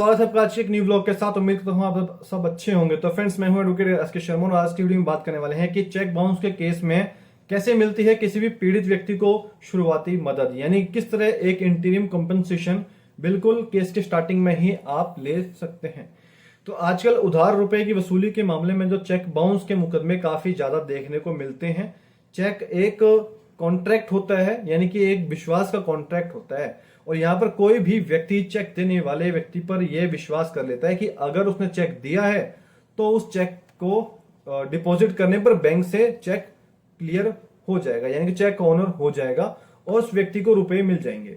स्वागत है आपका आज के एक न्यू ब्लॉग के साथ। उम्मीद करता हूँ आप सब अच्छे होंगे। तो फ्रेंड्स, मैं हूं एडवोकेट एसके शर्मा और आज की वीडियो में बात करने वाले हैं कि चेक बाउंस के केस में कैसे मिलती है किसी भी पीड़ित व्यक्ति को शुरुआती मदद, यानी किस तरह एक इंटीरियम कंपनसेशन बिल्कुल केस के स्टार्टिंग में ही आप ले सकते हैं। तो आजकल उधार रुपए की वसूली के मामले में जो चेक बाउंस के मुकदमे काफी ज्यादा देखने को मिलते हैं। चेक एक कॉन्ट्रैक्ट होता है, यानी कि एक विश्वास का कॉन्ट्रैक्ट होता है, और यहाँ पर कोई भी व्यक्ति चेक देने वाले व्यक्ति पर यह विश्वास कर लेता है कि अगर उसने चेक दिया है तो उस चेक को डिपॉजिट करने पर बैंक से चेक क्लियर हो जाएगा, यानी कि चेक ऑनर हो जाएगा और उस व्यक्ति को रुपए मिल जाएंगे।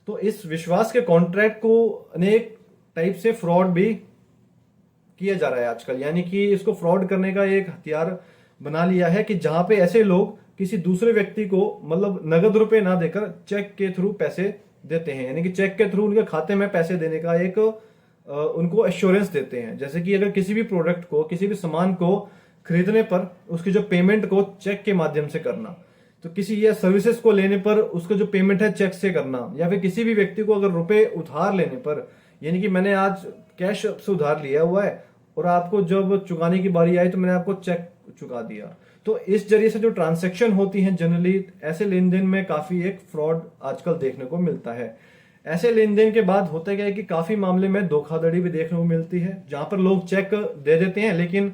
तो इस विश्वास के कॉन्ट्रैक्ट को अनेक टाइप से फ्रॉड भी किया जा रहा है आजकल, यानी कि इसको फ्रॉड करने का एक हथियार बना लिया है कि जहां पे ऐसे लोग किसी दूसरे व्यक्ति को मतलब नगद रुपए ना देकर चेक के थ्रू पैसे देते हैं, यानी कि चेक के थ्रू उनके खाते में पैसे देने का एक उनको एश्योरेंस देते हैं। जैसे कि अगर किसी भी प्रोडक्ट को, किसी भी सामान को खरीदने पर उसकी जो पेमेंट को चेक के माध्यम से करना, तो किसी या सर्विसेज को लेने पर उसका जो पेमेंट है चेक से करना, या फिर किसी भी व्यक्ति को अगर रुपए उधार लेने पर, यानी कि मैंने आज कैश से उधार लिया हुआ है और आपको जब चुकाने की बारी आई तो मैंने आपको चेक चुका दिया। तो इस जरिए से जो ट्रांजैक्शन होती हैं जनरली ऐसे लेन देन में काफी एक फ्रॉड आजकल देखने को मिलता है। ऐसे लेन देन के बाद होता क्या है कि काफी मामले में धोखाधड़ी भी देखने को मिलती है, जहां पर लोग चेक दे देते हैं लेकिन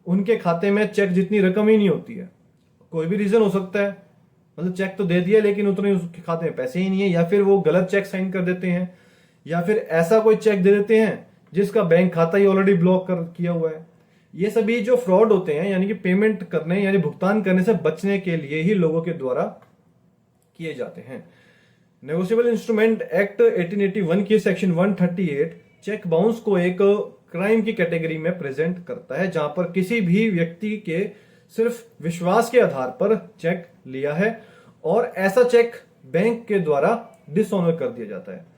उनके खाते में चेक जितनी रकम ही नहीं होती है। कोई भी रीजन हो सकता है, मतलब चेक तो दे दिया लेकिन उतने उसके खाते में पैसे ही नहीं है, या फिर वो गलत चेक साइन कर देते हैं, या फिर ऐसा कोई चेक दे देते हैं जिसका बैंक खाता ही ऑलरेडी ब्लॉक कर किया हुआ है। ये सभी जो फ्रॉड होते हैं, यानी कि पेमेंट करने यानी भुगतान करने से बचने के लिए ही लोगों के द्वारा किए जाते हैं। नेगोशिएबल इंस्ट्रूमेंट एक्ट 1881 की सेक्शन 138 चेक बाउंस को एक क्राइम की कैटेगरी में प्रेजेंट करता है, जहां पर किसी भी व्यक्ति के सिर्फ विश्वास के आधार पर चेक लिया है और ऐसा चेक बैंक के द्वारा डिसऑनर कर दिया जाता है।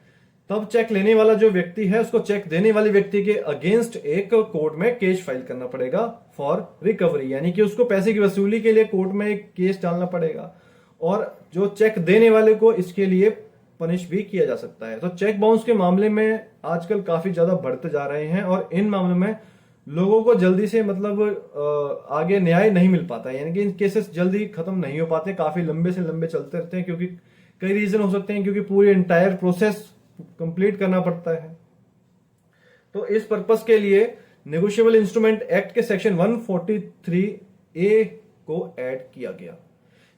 तब चेक लेने वाला जो व्यक्ति है उसको चेक देने वाले व्यक्ति के अगेंस्ट एक कोर्ट में केस फाइल करना पड़ेगा फॉर रिकवरी, यानी कि उसको पैसे की वसूली के लिए कोर्ट में एक केस डालना पड़ेगा, और जो चेक देने वाले को इसके लिए पनिश भी किया जा सकता है। तो चेक बाउंस के मामले में आजकल काफी ज्यादा बढ़ते जा रहे हैं और इन मामलों में लोगों को जल्दी से मतलब आगे न्याय नहीं मिल पाता है, यानी कि इन केसेस जल्दी खत्म नहीं हो पाते, काफी लंबे से लंबे चलते रहते हैं, क्योंकि कई रीजन हो सकते हैं, क्योंकि पूरी एंटायर प्रोसेस कंप्लीट करना पड़ता है। तो इस पर्पस के लिए नेगोशिएबल इंस्ट्रूमेंट एक्ट के सेक्शन 143A को ऐड किया गया,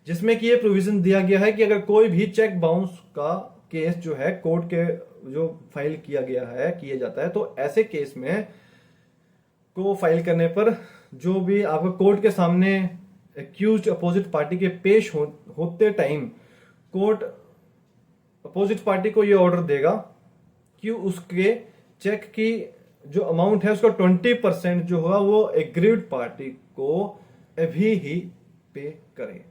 जिसमें कि ये प्रोविजन दिया गया है कि अगर कोई भी चेक बाउंस का केस जो है कोर्ट के जो फाइल किया गया है किया जाता है, तो ऐसे केस में को फाइल करने पर जो भी आपको कोर्ट के सामने एक्यूज्ड अपोजिट पार्टी के पेश होते टाइम कोर्ट अपोजिट पार्टी को ये ऑर्डर देगा कि उसके चेक की जो अमाउंट है उसका 20% जो होगा वो एग्रीव्ड पार्टी को अभी ही पे करे।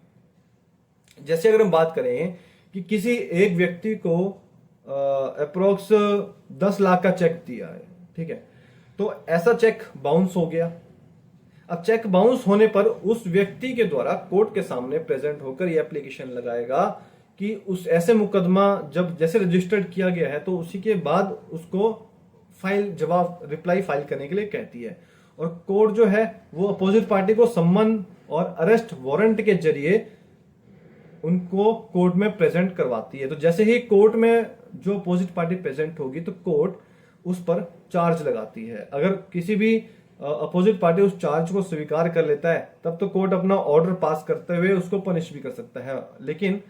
जैसे अगर हम बात करें कि किसी एक व्यक्ति को अप्रोक्स 10 लाख का चेक दिया है, ठीक है, तो ऐसा चेक बाउंस हो गया। अब चेक बाउंस होने पर उस व्यक्ति के द्वारा कोर्ट के सामने प्रेजेंट होकर यह एप्लीकेशन लगाएगा कि उस ऐसे मुकदमा जब जैसे रजिस्टर्ड किया गया है तो उसी के बाद उसको फाइल जवाब रिप्लाई फाइल करने के लिए कहती है, और कोर्ट जो है वो अपोजिट पार्टी को सम्मन और अरेस्ट वारंट के जरिए उनको कोर्ट में प्रेजेंट करवाती है। तो जैसे ही कोर्ट में जो अपोजिट पार्टी प्रेजेंट होगी तो कोर्ट उस पर चार्ज लगाती है। अगर किसी भी अपोजिट पार्टी उस चार्ज को स्वीकार कर लेता है तब तो कोर्ट अपना ऑर्डर पास करते हुए उसको पनिश भी कर सकता है, लेकिन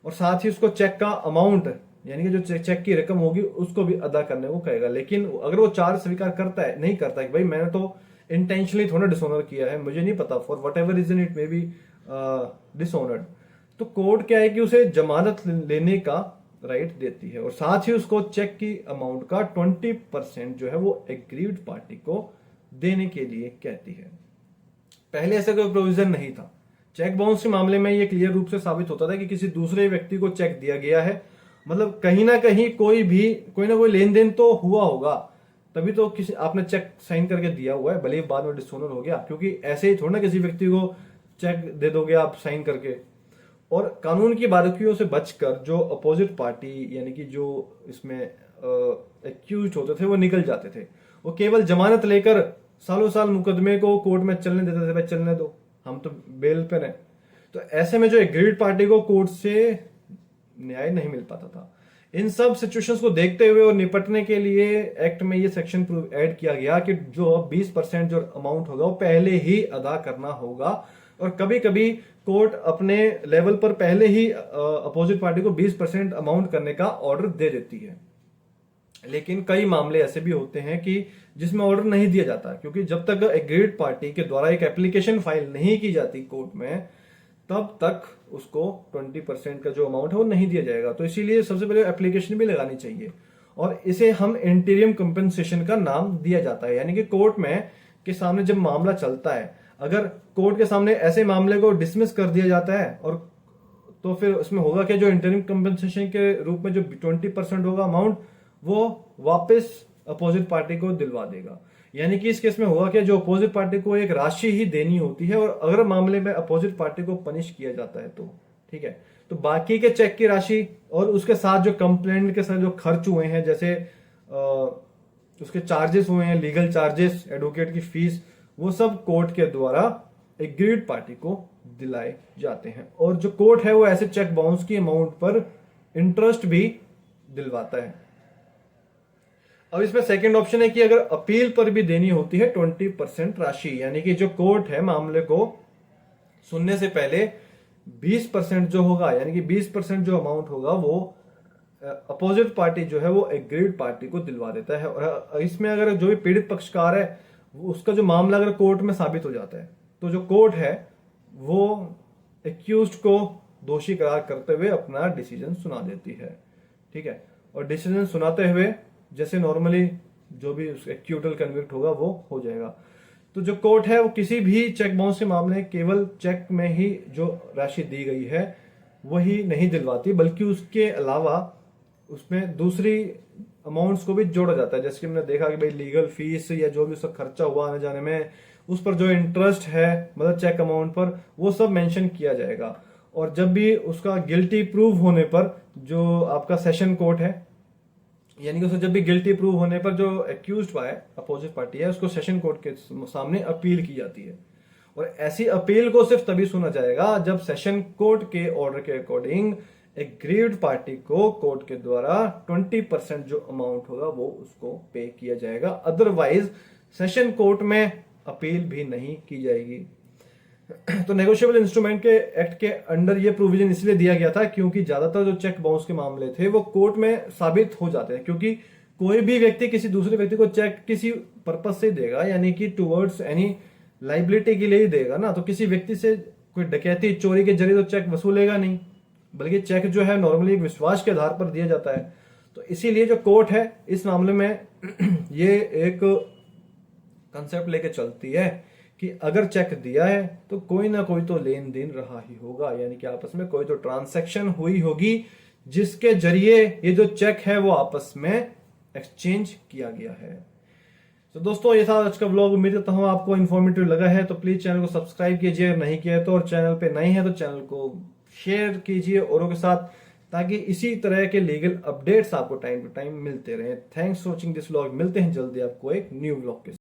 और साथ ही उसको चेक का अमाउंट यानी कि जो चेक की रकम होगी उसको भी अदा करने को कहेगा। लेकिन अगर वो चार्ज स्वीकार करता है, नहीं करता है कि भाई मैंने तो इंटेंशनली थोड़ा डिसऑनर किया है, मुझे नहीं पता, for whatever reason it may be dishonoured, तो कोर्ट क्या है कि उसे जमानत लेने का राइट देती है और साथ ही उसको चेक की अमाउंट का 20% जो है वो एग्रीव्ड पार्टी को देने के लिए कहती है। पहले ऐसा कोई प्रोविजन नहीं था। चेक बाउंस के मामले में यह क्लियर रूप से साबित होता था कि किसी दूसरे व्यक्ति को चेक दिया गया है, मतलब कहीं ना कहीं कोई ना कोई लेन देन तो हुआ होगा, तभी तो किसी आपने चेक साइन करके दिया हुआ है, भले ही बाद में डिसऑनर हो गया, क्योंकि ऐसे ही थोड़ा ना किसी व्यक्ति को चेक दे दोगे आप साइन करके। और कानून की बारीकियों से बचकर जो अपोजिट पार्टी यानी कि जो इसमें एक्यूज होते थे वो निकल जाते थे। वो केवल जमानत लेकर सालों साल मुकदमे को कोर्ट में चलने देते थे, भाई चलने दो, हम तो बेल पर हैं। तो ऐसे में जो एग्रीड पार्टी को कोर्ट से न्याय नहीं मिल पाता था। इन सब सिचुएशंस को देखते हुए और निपटने के लिए एक्ट में ये सेक्शन ऐड किया गया कि जो 20% जो अमाउंट होगा वो पहले ही अदा करना होगा। और कभी कभी कोर्ट अपने लेवल पर पहले ही अपोजिट पार्टी को 20% अमाउंट करने का ऑर्डर दे देती है। लेकिन कई मामले ऐसे भी होते हैं कि जिसमें ऑर्डर नहीं दिया जाता, क्योंकि जब तक एग्रीड पार्टी के द्वारा एक एप्लीकेशन फाइल नहीं की जाती कोर्ट में, तब तक उसको 20% का जो अमाउंट है वो नहीं दिया जाएगा। तो इसीलिए सबसे पहले एप्लीकेशन भी लगानी चाहिए, और इसे हम इंटीरियम कंपेंसेशन का नाम दिया जाता है। यानी कि कोर्ट में के सामने जब मामला चलता है, अगर कोर्ट के सामने ऐसे मामले को डिसमिस कर दिया जाता है, और तो फिर उसमें होगा कि जो इंटीरियम कंपेंसेशन के रूप में जो 20% होगा अमाउंट, वो वापस अपोजिट पार्टी को दिलवा देगा। यानी कि इस केस में होगा कि जो अपोजिट पार्टी को एक राशि ही देनी होती है, और अगर मामले में अपोजिट पार्टी को पनिश किया जाता है तो ठीक है, तो बाकी के चेक की राशि और उसके साथ जो कंप्लेंट के साथ जो खर्च हुए हैं, जैसे उसके चार्जेस हुए हैं, लीगल चार्जेस, एडवोकेट की फीस, वो सब कोर्ट के द्वारा एग्रीड पार्टी को दिलाए जाते हैं। और जो कोर्ट है वो ऐसे चेक बाउंस की अमाउंट पर इंटरेस्ट भी दिलवाता है। अब इसमें सेकंड ऑप्शन है कि अगर अपील पर भी देनी होती है 20% राशि, यानी कि जो कोर्ट है मामले को सुनने से पहले 20% जो होगा, यानी कि 20% जो अमाउंट होगा वो अपोजिट पार्टी जो है वो एग्रीड पार्टी को दिलवा देता है। और इसमें अगर जो भी पीड़ित पक्षकार है उसका जो मामला अगर कोर्ट में साबित हो जाता है, तो जो कोर्ट है वो एक्यूज्ड को दोषी करार करते हुए अपना डिसीजन सुना देती है। ठीक है, और डिसीजन सुनाते हुए जैसे नॉर्मली जो भी एक्यूटल कन्विक्ट होगा वो हो जाएगा। तो जो कोर्ट है वो किसी भी चेक बाउंस के मामले केवल चेक में ही जो राशि दी गई है वही नहीं दिलवाती, बल्कि उसके अलावा उसमें दूसरी अमाउंट्स को भी जोड़ा जाता है। जैसे कि हमने देखा कि भाई लीगल फीस या जो भी उसका खर्चा हुआ आने जाने में, उस पर जो इंटरेस्ट है मतलब चेक अमाउंट पर, वो सब मेंशन किया जाएगा। और जब भी उसका गिल्टी प्रूव होने पर जो आपका सेशन कोर्ट है, यानी कि उसे जब भी गिल्टी प्रूव होने पर जो एक्यूज्ड है अपोजिट पार्टी है, उसको सेशन कोर्ट के सामने अपील की जाती है। और ऐसी अपील को सिर्फ तभी सुना जाएगा जब सेशन कोर्ट के ऑर्डर के अकॉर्डिंग एग्रीड पार्टी को कोर्ट के द्वारा 20% जो अमाउंट होगा वो उसको पे किया जाएगा। अदरवाइज सेशन कोर्ट में अपील भी नहीं की जाएगी। तो नेगोशिएबल इंस्ट्रूमेंट के एक्ट के अंडर ये प्रोविजन इसलिए दिया गया था क्योंकि ज्यादातर जो चेक बाउंस के मामले थे वो कोर्ट में साबित हो जाते हैं, क्योंकि कोई भी व्यक्ति किसी दूसरे व्यक्ति को चेक किसी पर्पस से देगा, यानी कि टुवर्ड्स एनी लाइबिलिटी के लिए ही देगा ना। तो किसी व्यक्ति से कोई डकैती चोरी के जरिए तो चेक वसूलेगा नहीं, बल्कि चेक जो है नॉर्मली एक विश्वास के आधार पर दिया जाता है। तो इसीलिए जो कोर्ट है इस मामले में ये एक कंसेप्ट लेके चलती है कि अगर चेक दिया है तो कोई ना कोई तो लेन देन रहा ही होगा, यानी कि आपस में कोई तो ट्रांसैक्शन हुई होगी जिसके जरिए ये जो चेक है वो आपस में एक्सचेंज किया गया है। तो दोस्तों ये था आज का व्लॉग। उम्मीद करता हूं आपको इन्फॉर्मेटिव लगा है, तो प्लीज चैनल को सब्सक्राइब कीजिए, अगर नहीं किया है तो, और चैनल पे नए हैं तो चैनल को शेयर कीजिए औरों के साथ, ताकि इसी तरह के लीगल अपडेट्स आपको टाइम टू टाइम मिलते रहे। Thanks for watching this vlog. मिलते हैं जल्दी आपको एक न्यू व्लॉग के साथ।